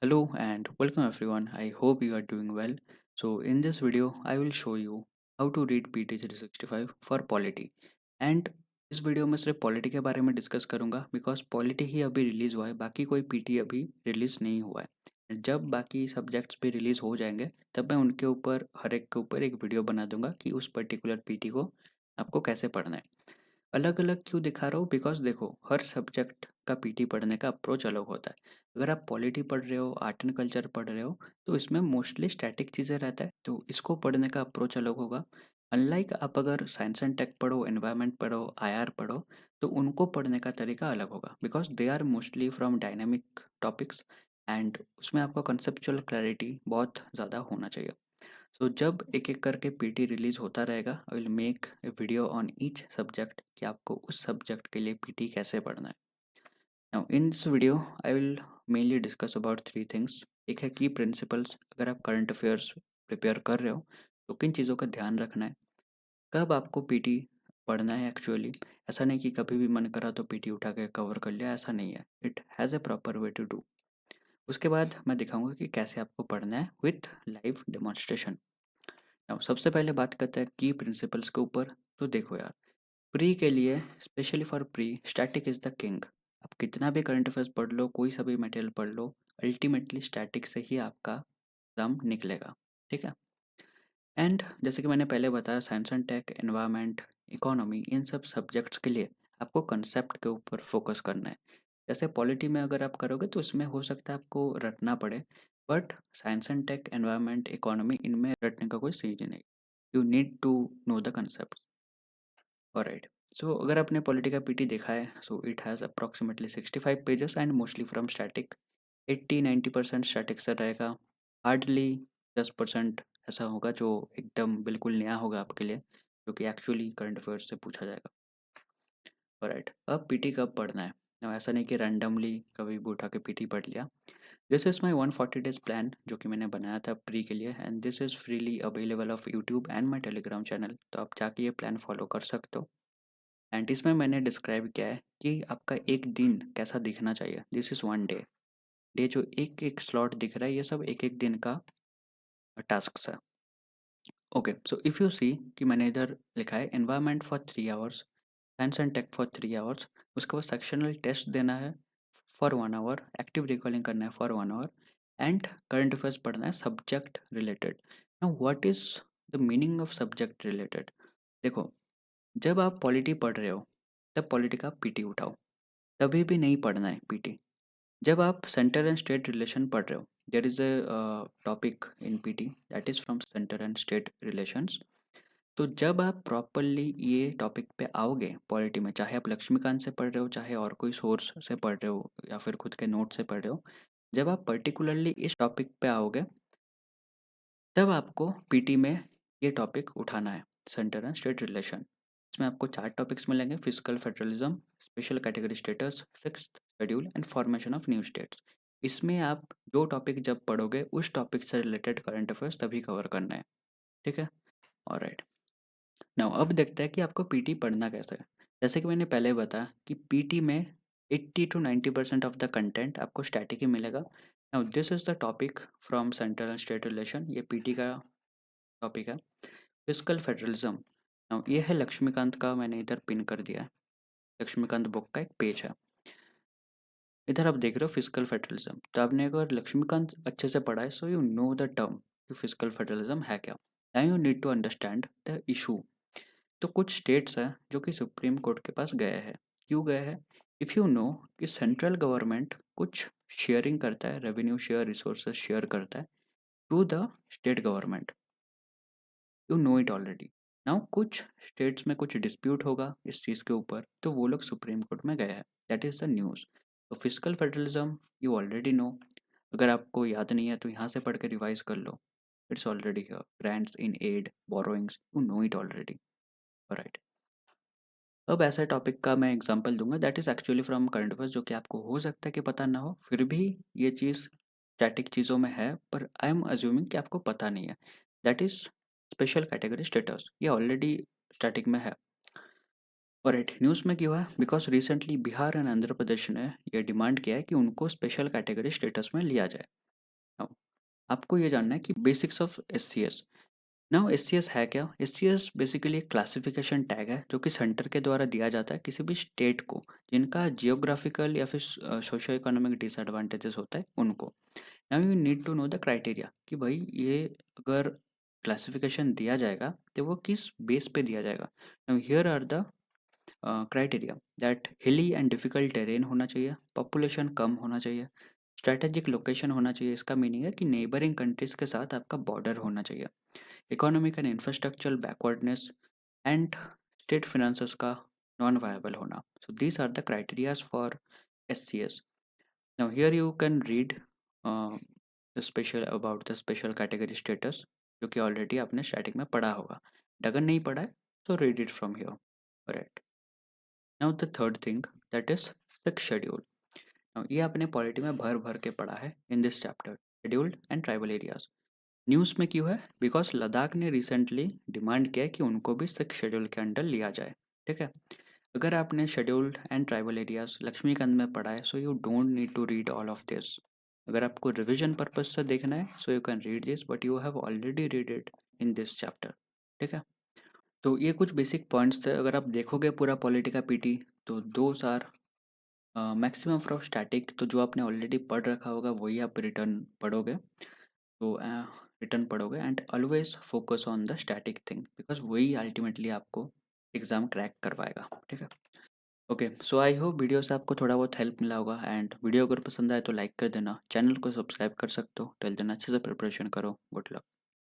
Hello and welcome everyone. I hope you are doing well. So in this video, I will show you how to read PT 365 for Polity. And इस video में सिर्फ polity के बारे में discuss करूंगा because polity ही अभी release हुआ है, बाकी कोई पीटी अभी रिलीज नहीं हुआ है। जब बाकी सब्जेक्ट्स भी रिलीज हो जाएंगे तब मैं उनके ऊपर हर एक के ऊपर एक वीडियो बना दूंगा कि उस पर्टिकुलर पीटी को आपको कैसे पढ़ना है। अलग अलग क्यों दिखा रहा हूँ बिकॉज देखो हर सब्जेक्ट का पीटी पढ़ने का अप्रोच अलग होता है। अगर आप पॉलिटी पढ़ रहे हो, आर्ट एंड कल्चर पढ़ रहे हो, तो इसमें मोस्टली स्टैटिक चीज़ें रहता है, तो इसको पढ़ने का अप्रोच अलग होगा। अनलाइक आप अगर साइंस एंड टेक पढ़ो, एनवायरनमेंट पढ़ो, आईआर पढ़ो, तो उनको पढ़ने का तरीका अलग होगा because they are mostly from dynamic topics and उसमें आपको कंसेप्चुअल क्लैरिटी बहुत ज़्यादा होना चाहिए। सो जब एक एक करके पीटी रिलीज होता रहेगा, I will make a video on each subject कि आपको उस सब्जेक्ट के लिए पीटी कैसे पढ़ना है। Now in this video I will mainly discuss about three things. एक है की प्रिंसिपल्स, अगर आप करंट अफेयर्स प्रिपेयर कर रहे हो तो किन चीज़ों का ध्यान रखना है, कब आपको पीटी पढ़ना है एक्चुअली। ऐसा नहीं कि कभी भी मन करा तो पीटी उठा के कवर कर लिया, ऐसा नहीं है, it has a proper way to do. उसके बाद मैं दिखाऊंगा कि कैसे आपको पढ़ना है विथ लाइव डेमोन्स्ट्रेशन। नाउ सबसे पहले बात करते हैं की प्रिंसिपल्स के ऊपर। तो देखो यार, प्री के लिए, specially for pre, static is the king. आप कितना भी करंट अफेयर्स पढ़ लो, कोई सा भी मटेरियल पढ़ लो, अल्टीमेटली स्टैटिक से ही आपका एग्जाम निकलेगा। ठीक है। एंड जैसे कि मैंने पहले बताया, science and tech, environment, economy, इन सब सब्जेक्ट्स के लिए आपको कंसेप्ट के ऊपर फोकस करना है। जैसे पॉलिटी में अगर आप करोगे तो इसमें हो सकता है आपको रटना पड़े, but science and tech, environment, economy, इनमें रटने का कोई सीन ही नहीं। You need to know the concept. Alright. So अगर आपने पॉलिटी का पीटी देखा है, so it has approximately 65 pages and mostly from static. 80-90% static से रहेगा। हार्डली 10% ऐसा होगा जो एकदम बिल्कुल नया होगा आपके लिए, जो कि एक्चुअली करंट अफेयर्स से पूछा जाएगा। ऑलराइट, अब पीटी कब पढ़ना है। Now, ऐसा नहीं कि रैंडमली कभी भी उठा के पीटी पढ़ लिया। This is my 140 days plan जो कि मैंने बनाया था प्री के लिए, and this is freely available of YouTube and my Telegram channel, तो आप जाके ये प्लान फॉलो कर सकते हो। एंड इसमें मैंने डिस्क्राइब किया है कि आपका एक दिन कैसा दिखना चाहिए। This is one day. Day जो एक एक स्लॉट दिख रहा है, ये सब एक एक दिन का टास्क है। Okay, so if you see कि मैंने इधर लिखा है environment for 3 hours, science and tech for 3 hours, उसके बाद सेक्शनल टेस्ट देना है फॉर 1 आवर, एक्टिव रिकॉलिंग करना है for 1 hour, and current affairs पढ़ना है subject related. Now what is the meaning of subject related. देखो, जब आप पॉलिटी पढ़ रहे हो तब पॉलिटी का पीटी उठाओ, तभी भी नहीं पढ़ना है पीटी। जब आप सेंटर एंड स्टेट रिलेशन पढ़ रहे हो, there is a topic in PT that is from centre and state relations. तो जब आप प्रॉपरली ये टॉपिक पे आओगे पॉलिटी में, चाहे आप लक्ष्मीकांत से पढ़ रहे हो, चाहे और कोई सोर्स से पढ़ रहे हो, या फिर खुद के नोट से पढ़ रहे हो, जब आप पर्टिकुलरली इस टॉपिक पे आओगे तब आपको पीटी में ये टॉपिक उठाना है, सेंटर एंड स्टेट रिलेशन। इसमें आपको 4 टॉपिक्स मिलेंगे: physical federalism, special category status, sixth schedule and formation of new states. इसमें आप जो टॉपिक जब पढ़ोगे उस टॉपिक से रिलेटेड करंट अफेयर्स तभी कवर करना है। ठीक है। ऑलराइट। नाउ अब देखते हैं कि आपको पीटी पढ़ना कैसे है। जैसे कि मैंने पहले बताया कि पीटी में 80 to 90% ऑफ द कंटेंट आपको स्टैटिक ही मिलेगा। Now this is the topic from central and state relation, ये पीटी का टॉपिक है। फिजिकल फेडरलिज्म, नाउ ये है लक्ष्मीकांत का, मैंने इधर पिन कर दिया है। लक्ष्मीकांत बुक का एक पेज है, इधर आप देख रहे हो फिजिकल फेडरलिज्म। तो आपने अगर लक्ष्मीकांत अच्छे से पढ़ा है, so you know the term कि फिजिकल फेडरलिज्म है क्या। Now you need to understand the issue. तो कुछ स्टेट्स हैं जो कि सुप्रीम कोर्ट के पास गए हैं। क्यों गए हैं? इफ़ यू नो कि सेंट्रल गवर्नमेंट कुछ शेयरिंग करता है, रेवेन्यू शेयर, रिसोर्सेज शेयर करता है to the state government, you know it already. Now कुछ स्टेट्स में कुछ डिस्प्यूट होगा इस चीज़ के ऊपर, तो वो लोग सुप्रीम कोर्ट में गए हैं। That is the news. तो physical federalism you already know. अगर आपको याद नहीं है तो यहाँ से पढ़ के रिवाइज कर लो। It's already here, grants in aid, borrowings, you know it already. Right. अब ऐसे टॉपिक का मैं एग्जांपल दूंगा that is actually from current affairs, जो कि आपको हो सकता है कि पता ना हो, फिर भी ये चीज़ स्टैटिक चीज़ों में है, पर आई एम अज्यूमिंग कि आपको पता नहीं है। That is special category status, ये ऑलरेडी स्टैटिक में है। और राइट, न्यूज़ में क्यों है? Because recently Bihar and Andhra Pradesh ने यह डिमांड किया है कि उनको स्पेशल कैटेगरी स्टेटस में लिया जाए। आपको ये जानना है कि basics of SCS. Now SCS है क्या? एससीएस बेसिकली एक क्लासिफिकेशन टैग है जो कि सेंटर के द्वारा दिया जाता है किसी भी स्टेट को जिनका जियोग्राफिकल या फिर सोशो इकोनॉमिक डिसएडवांटेजेस होता है उनको। Now you need to know the criteria कि भाई ये अगर क्लासिफिकेशन दिया जाएगा तो वो किस बेस पे दिया जाएगा। Now here are the criteria that hilly and difficult terrain होना चाहिए, पॉपुलेशन कम होना चाहिए, स्ट्रैटेजिक लोकेशन होना चाहिए। इसका मीनिंग है कि नेबरिंग कंट्रीज के साथ आपका बॉर्डर होना चाहिए, economic and infrastructural backwardness and state finances का नॉन वायबल होना। So these are the criterias for SCS. Now here you can read the special about the special category status जो कि already आपने स्टैटिक में पढ़ा होगा। अगर नहीं पढ़ा है तो read it from here. Right. Now the third thing that is six schedule. Now ये आपने पॉलिटी में भर भर के पढ़ा है इन this chapter, scheduled and tribal areas. News में क्यों है? बिकॉज लद्दाख ने रिसेंटली डिमांड किया है कि उनको भी सिक्स शेड्यूल के अंडर लिया जाए। ठीक है। अगर आपने scheduled and tribal areas Laxmikanth में पढ़ा है so you don't need to read all of this. अगर आपको रिविजन पर्पज से देखना है so you can read this but you have already read it in this chapter. ठीक है। तो ये कुछ बेसिक पॉइंट्स थे। अगर आप देखोगे पूरा पॉलिटी का पीटी तो दो आर मैक्सिमम फ्रॉम स्टैटिक, तो जो आपने ऑलरेडी पढ़ रखा होगा वही आप रिटर्न पढ़ोगे। तो रिटर्न पढ़ोगे and always focus on the static thing because वही अल्टीमेटली आपको एग्ज़ाम क्रैक करवाएगा। ठीक है। Okay, so I hope video से आपको थोड़ा बहुत हेल्प मिला होगा एंड वीडियो अगर पसंद आए तो लाइक कर देना, चैनल को सब्सक्राइब कर सकते हो। टिल देन अच्छे से प्रिपरेशन करो। Good luck.